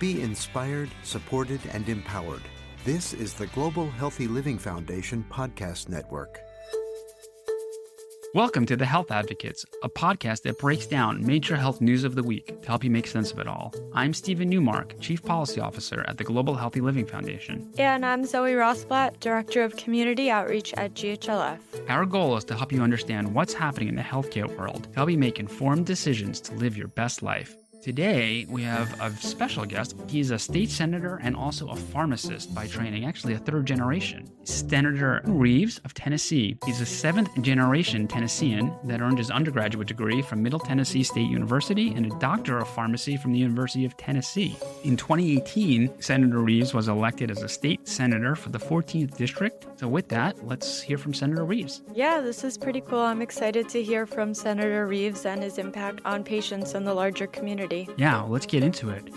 Be inspired, supported, and empowered. This is the Global Healthy Living Foundation podcast network. Welcome to The Health Advocates, a podcast that breaks down major health news of the week to help you make sense of it all. I'm Steven Newmark, Chief Policy Officer at the Global Healthy Living Foundation. And I'm Zoe Rossblatt, Director of Community Outreach at GHLF. Our goal is to help you understand what's happening in the healthcare world to help you make informed decisions to live your best life. Today, we have a special guest. He's a state senator and also a pharmacist by training, actually a third generation. Senator Reeves of Tennessee. He's a seventh generation Tennessean that earned his undergraduate degree from Middle Tennessee State University and a doctor of pharmacy from the University of Tennessee. In 2018, Senator Reeves was elected as a state senator for the 14th district. So with that, let's hear from Senator Reeves. Yeah, this is pretty cool. I'm excited to hear from Senator Reeves and his impact on patients and the larger community. Yeah, well, let's get into it.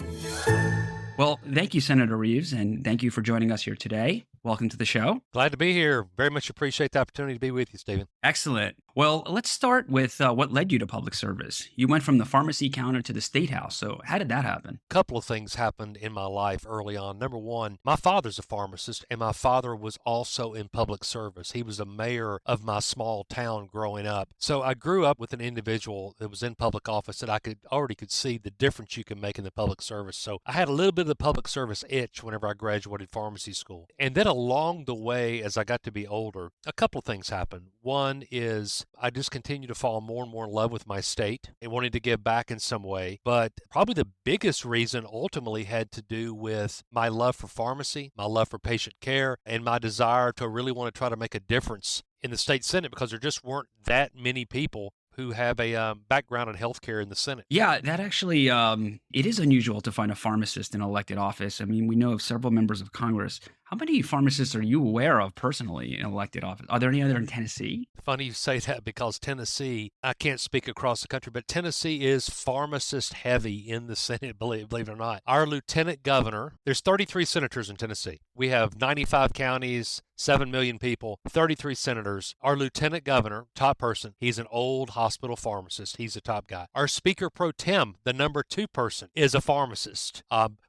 Well, thank you, Senator Reeves, and thank you for joining us here today. Welcome to the show. Glad to be here. Very much appreciate the opportunity to be with you, Steven. Excellent. Well, let's start with what led you to public service. You went from the pharmacy counter to the State House. So how did that happen? A couple of things happened in my life early on. Number one, my father's a pharmacist, and my father was also in public service. He was a mayor of my small town growing up. So I grew up with an individual that was in public office that I already could see the difference you can make in the public service. So I had a little bit of the public service itch whenever I graduated pharmacy school. And then along the way, as I got to be older, a couple of things happened. One is I just continued to fall more and more in love with my state and wanted to give back in some way. But probably the biggest reason ultimately had to do with my love for pharmacy, my love for patient care, and my desire to really want to try to make a difference in the state Senate because there just weren't that many people who have a background in healthcare in the Senate. Yeah, that actually, it is unusual to find a pharmacist in elected office. I mean, we know of several members of Congress. How many pharmacists are you aware of personally in elected office? Are there any other in Tennessee? Funny you say that because Tennessee, I can't speak across the country, but Tennessee is pharmacist heavy in the Senate, believe it or not. Our lieutenant governor, there's 33 senators in Tennessee. We have 95 counties, 7 million people, 33 senators. Our lieutenant governor, top person, he's an old hospital pharmacist. He's a top guy. Our speaker pro tem, the number 2 person, is a pharmacist.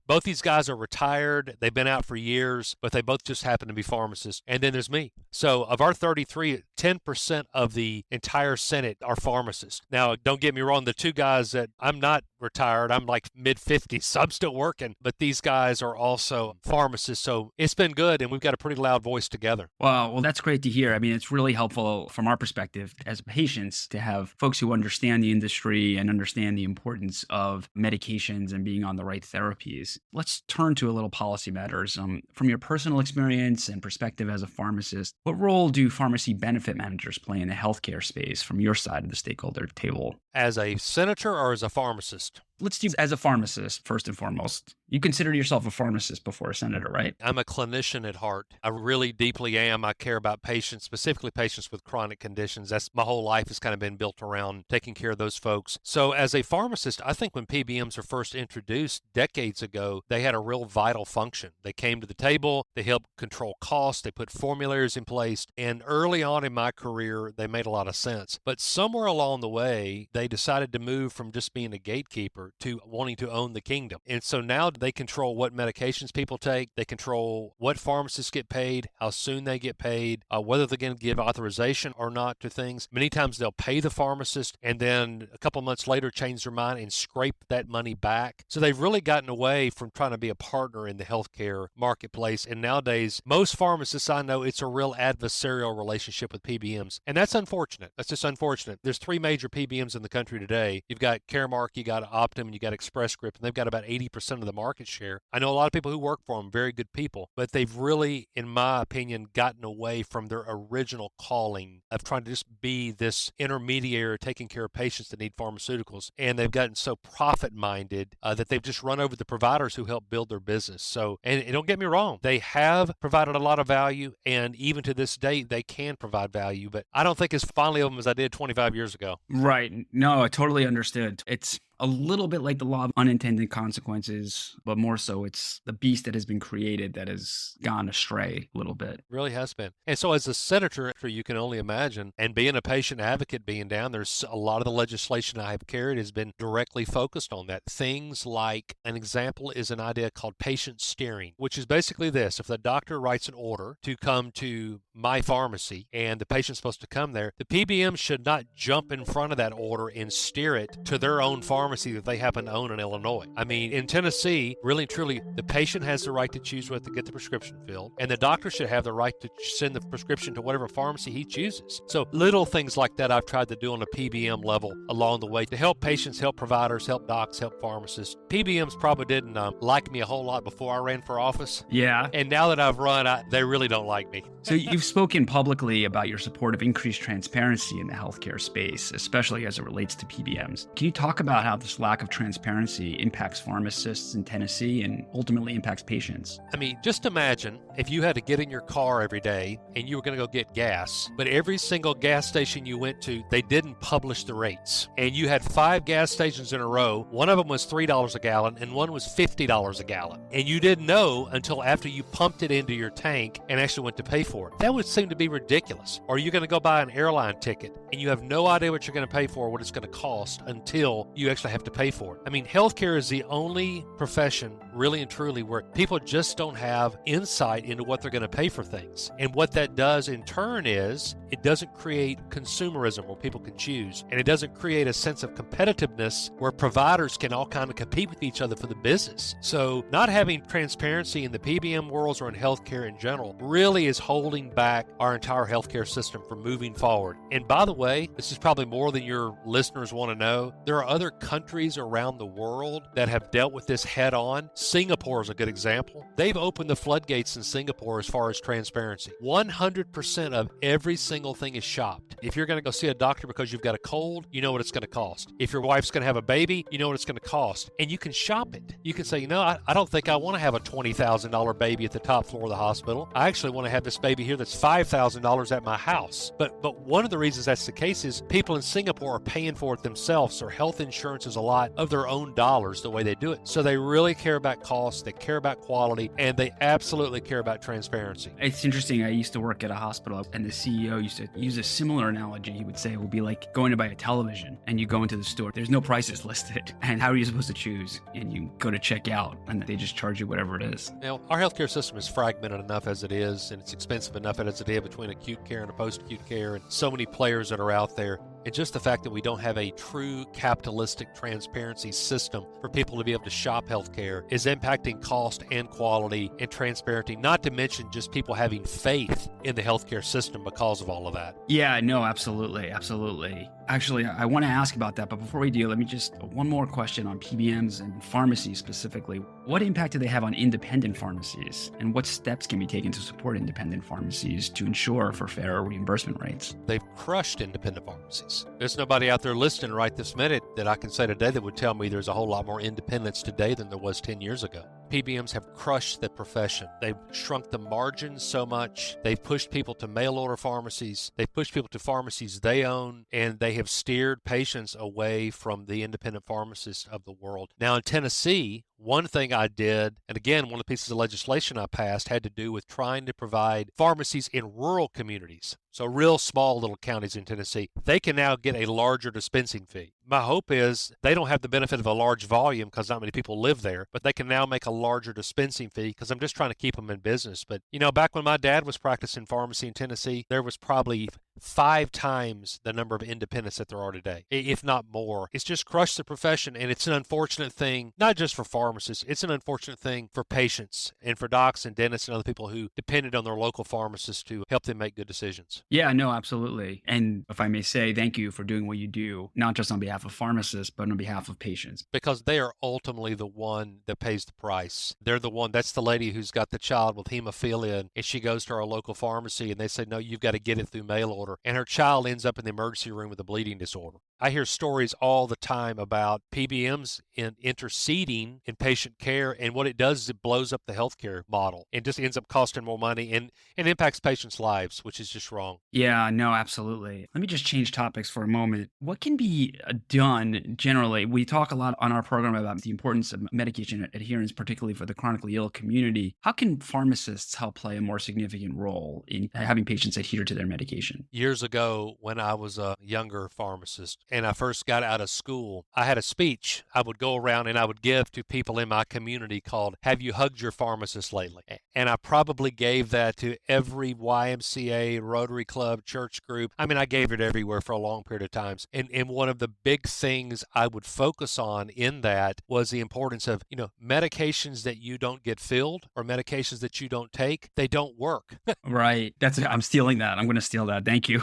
Both these guys are retired. They've been out for years, but they both just happen to be pharmacists. And then there's me. So of our 33, 10% of the entire Senate are pharmacists. Now, don't get me wrong. The 2 guys that I'm not retired, I'm like mid-50s, so I'm still working. But these guys are also pharmacists. So it's been good, and we've got a pretty loud voice together. Wow. Well, that's great to hear. I mean, it's really helpful from our perspective as patients to have folks who understand the industry and understand the importance of medications and being on the right therapies. Let's turn to a little policy matters. From your personal experience and perspective as a pharmacist, what role do pharmacy benefit managers play in the healthcare space from your side of the stakeholder table? As a senator or as a pharmacist? Let's do as a pharmacist, first and foremost. You consider yourself a pharmacist before a senator, right? I'm a clinician at heart. I really deeply am. I care about patients, specifically patients with chronic conditions. That's my whole life has kind of been built around taking care of those folks. So as a pharmacist, I think when PBMs were first introduced decades ago, they had a real vital function. They came to the table, they helped control costs, they put formularies in place, and early on in my career, they made a lot of sense. But somewhere along the way, they decided to move from just being a gatekeeper to wanting to own the kingdom. And so now they control what medications people take. They control what pharmacists get paid, how soon they get paid, whether they're going to give authorization or not to things. Many times they'll pay the pharmacist and then a couple months later change their mind and scrape that money back. So they've really gotten away from trying to be a partner in the healthcare marketplace. And nowadays, most pharmacists I know, it's a real adversarial relationship with PBMs. And that's unfortunate. That's just unfortunate. There's 3 major PBMs in the country today. You've got Caremark, you got Optum, and you got Express Script, and they've got about 80% of the market share. I know a lot of people who work for them, very good people, but they've really, in my opinion, gotten away from their original calling of trying to just be this intermediary taking care of patients that need pharmaceuticals. And they've gotten so profit-minded that they've just run over the providers who help build their business. So, and don't get me wrong, they have provided a lot of value, and even to this day, they can provide value, but I don't think as fondly of them as I did 25 years ago. Right. No, I totally understood. It's a little bit like the law of unintended consequences, but more so it's the beast that has been created that has gone astray a little bit. Really has been. And so as a senator, you can only imagine, and being a patient advocate being down, there's a lot of the legislation I have carried has been directly focused on that. Things like, an example is an idea called patient steering, which is basically this. If the doctor writes an order to come to my pharmacy and the patient's supposed to come there, the PBM should not jump in front of that order and steer it to their own pharmacy that they happen to own in Illinois. I mean, in Tennessee, really and truly, the patient has the right to choose where to get the prescription filled, and the doctor should have the right to send the prescription to whatever pharmacy he chooses. So little things like that I've tried to do on a PBM level along the way to help patients, help providers, help docs, help pharmacists. PBMs probably didn't like me a whole lot before I ran for office. Yeah. And now that I've run, they really don't like me. So you've spoken publicly about your support of increased transparency in the healthcare space, especially as it relates to PBMs. Can you talk about how this lack of transparency impacts pharmacists in Tennessee and ultimately impacts patients? I mean, just imagine if you had to get in your car every day and you were going to go get gas, but every single gas station you went to, they didn't publish the rates. And you had 5 gas stations in a row. One of them was $3 a gallon and one was $50 a gallon. And you didn't know until after you pumped it into your tank and actually went to pay for it. That would seem to be ridiculous. Or you're going to go buy an airline ticket and you have no idea what you're going to pay for, what it's going to cost until you actually have to pay for it. I mean, healthcare is the only profession, really and truly, where people just don't have insight into what they're going to pay for things. And what that does in turn is it doesn't create consumerism where people can choose. And it doesn't create a sense of competitiveness where providers can all kind of compete with each other for the business. So not having transparency in the PBM worlds or in healthcare in general really is holding back our entire healthcare system from moving forward. And by the way, this is probably more than your listeners want to know. There are other countries around the world that have dealt with this head on. Singapore is a good example. They've opened the floodgates in Singapore as far as transparency. 100% of every single thing is shopped. If you're going to go see a doctor because you've got a cold, you know what it's going to cost. If your wife's going to have a baby, you know what it's going to cost. And you can shop it. You can say, I don't think I want to have a $20,000 baby at the top floor of the hospital. I actually want to have this baby here that's $5,000 at my house. But one of the reasons that's the case is people in Singapore are paying for it themselves. Their health insurance is a lot of their own dollars the way they do it. So they really care about cost, they care about quality, and they absolutely care about transparency. It's interesting. I used to work at a hospital and the CEO used to use a similar analogy. He would say it would be like going to buy a television and you go into the store. There's no prices listed. And how are you supposed to choose? And you go to check out and they just charge you whatever it is. Now, our healthcare system is fragmented enough as it is, and it's expensive enough as it is between acute care and post-acute care, and so many players that are out there. And just the fact that we don't have a true capitalistic transparency system for people to be able to shop healthcare is impacting cost and quality and transparency, not to mention just people having faith in the healthcare system because of all of that. Yeah, no, absolutely. Absolutely. Actually, I want to ask about that. But before we do, let me just one more question on PBMs and pharmacies specifically. What impact do they have on independent pharmacies? And what steps can be taken to support independent pharmacies to ensure for fairer reimbursement rates? They've crushed independent pharmacies. There's nobody out there listening right this minute that I can say today that would tell me there's a whole lot more independence today than there was 10 years ago. PBMs have crushed the profession. They've shrunk the margins so much. They've pushed people to mail-order pharmacies. They've pushed people to pharmacies they own, and they have steered patients away from the independent pharmacists of the world. Now, in Tennessee, one thing I did, and again, one of the pieces of legislation I passed had to do with trying to provide pharmacies in rural communities. So real small little counties in Tennessee, they can now get a larger dispensing fee. My hope is they don't have the benefit of a large volume because not many people live there, but they can now make a larger dispensing fee because I'm just trying to keep them in business. But, back when my dad was practicing pharmacy in Tennessee, there was probably 5 times the number of independents that there are today, if not more. It's just crushed the profession, and it's an unfortunate thing, not just for pharmacists, it's an unfortunate thing for patients and for docs and dentists and other people who depended on their local pharmacists to help them make good decisions. Yeah, no, absolutely. And if I may say, thank you for doing what you do, not just on behalf of pharmacists, but on behalf of patients. Because they are ultimately the one that pays the price. They're the one, that's the lady who's got the child with hemophilia, and she goes to our local pharmacy and they say, no, you've got to get it through mail order. And her child ends up in the emergency room with a bleeding disorder. I hear stories all the time about PBMs interceding in patient care, and what it does is it blows up the healthcare model and just ends up costing more money and impacts patients' lives, which is just wrong. Yeah, no, absolutely. Let me just change topics for a moment. What can be done generally? We talk a lot on our program about the importance of medication adherence, particularly for the chronically ill community. How can pharmacists help play a more significant role in having patients adhere to their medication? Years ago, when I was a younger pharmacist and I first got out of school, I had a speech I would go around and I would give to people in my community called, "Have you hugged your pharmacist lately?" And I probably gave that to every YMCA, Rotary Club, church group. I mean, I gave it everywhere for a long period of times. And one of the big things I would focus on in that was the importance of, medications that you don't get filled or medications that you don't take, they don't work. Right. I'm stealing that. I'm going to steal that. Thank you.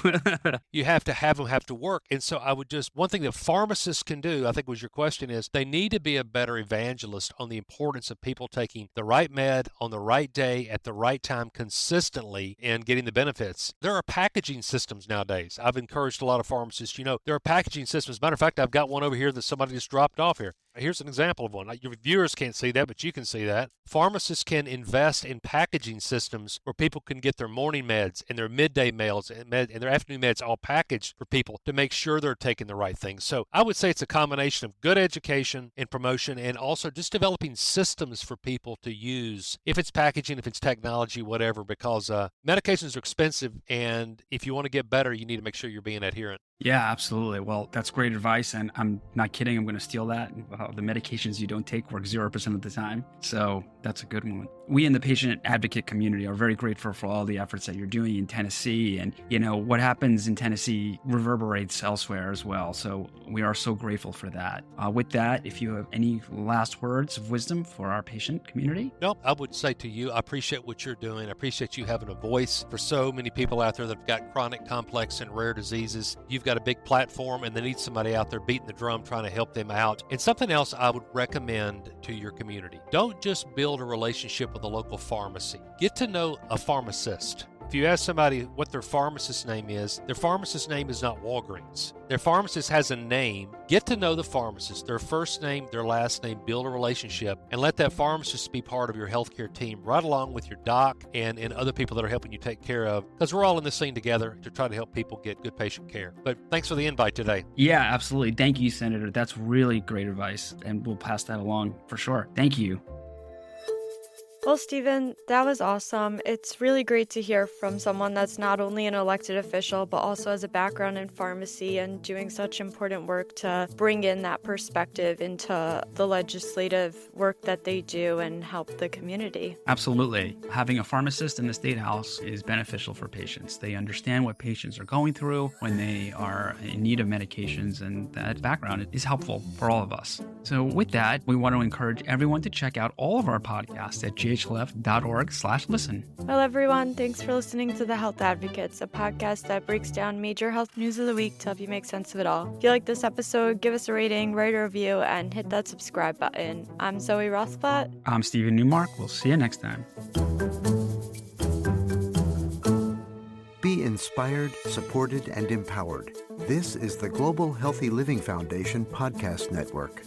You have to have them have to work. And so one thing that pharmacists can do, I think was your question, is they need to be a better evangelist on the importance of people taking the right med on the right day at the right time consistently and getting the benefits. There are packaging systems nowadays. I've encouraged a lot of pharmacists, there are packaging systems. Matter of fact, I've got one over here that somebody just dropped off here. Here's an example of one. Your viewers can't see that, but you can see that. Pharmacists can invest in packaging systems where people can get their morning meds and their midday meals and their afternoon meds all packaged for people to make sure they're taking the right things. So I would say it's a combination of good education and promotion and also just developing systems for people to use, if it's packaging, if it's technology, whatever, because medications are expensive, and if you want to get better, you need to make sure you're being adherent. Yeah, absolutely. Well, that's great advice. And I'm not kidding. I'm going to steal that. The medications you don't take work 0% of the time. So that's a good one. We in the patient advocate community are very grateful for all the efforts that you're doing in Tennessee. And, what happens in Tennessee reverberates elsewhere as well. So we are so grateful for that. With that, if you have any last words of wisdom for our patient community? No, I would say to you, I appreciate what you're doing. I appreciate you having a voice for so many people out there that have got chronic, complex, and rare diseases. You've got a big platform and they need somebody out there beating the drum trying to help them out. And something else I would recommend to your community: don't just build a relationship with a local pharmacy. Get to know a pharmacist. If you ask somebody what their pharmacist's name is, their pharmacist's name is not Walgreens. Their pharmacist has a name. Get to know the pharmacist, their first name, their last name, build a relationship, and let that pharmacist be part of your healthcare team right along with your doc and other people that are helping you take care of, because we're all in this thing together to try to help people get good patient care. But thanks for the invite today. Yeah, absolutely. Thank you, Senator. That's really great advice, and we'll pass that along for sure. Thank you. Well, Steven, that was awesome. It's really great to hear from someone that's not only an elected official, but also has a background in pharmacy and doing such important work to bring in that perspective into the legislative work that they do and help the community. Absolutely. Having a pharmacist in the State House is beneficial for patients. They understand what patients are going through when they are in need of medications, and that background is helpful for all of us. So with that, we want to encourage everyone to check out all of our podcasts at ghlf.org/listen. Well, everyone, thanks for listening to The Health Advocates, a podcast that breaks down major health news of the week to help you make sense of it all. If you like this episode, give us a rating, write a review, and hit that subscribe button. I'm Zoe Rothblatt. I'm Steven Newmark. We'll see you next time. Be inspired, supported, and empowered. This is the Global Healthy Living Foundation Podcast Network.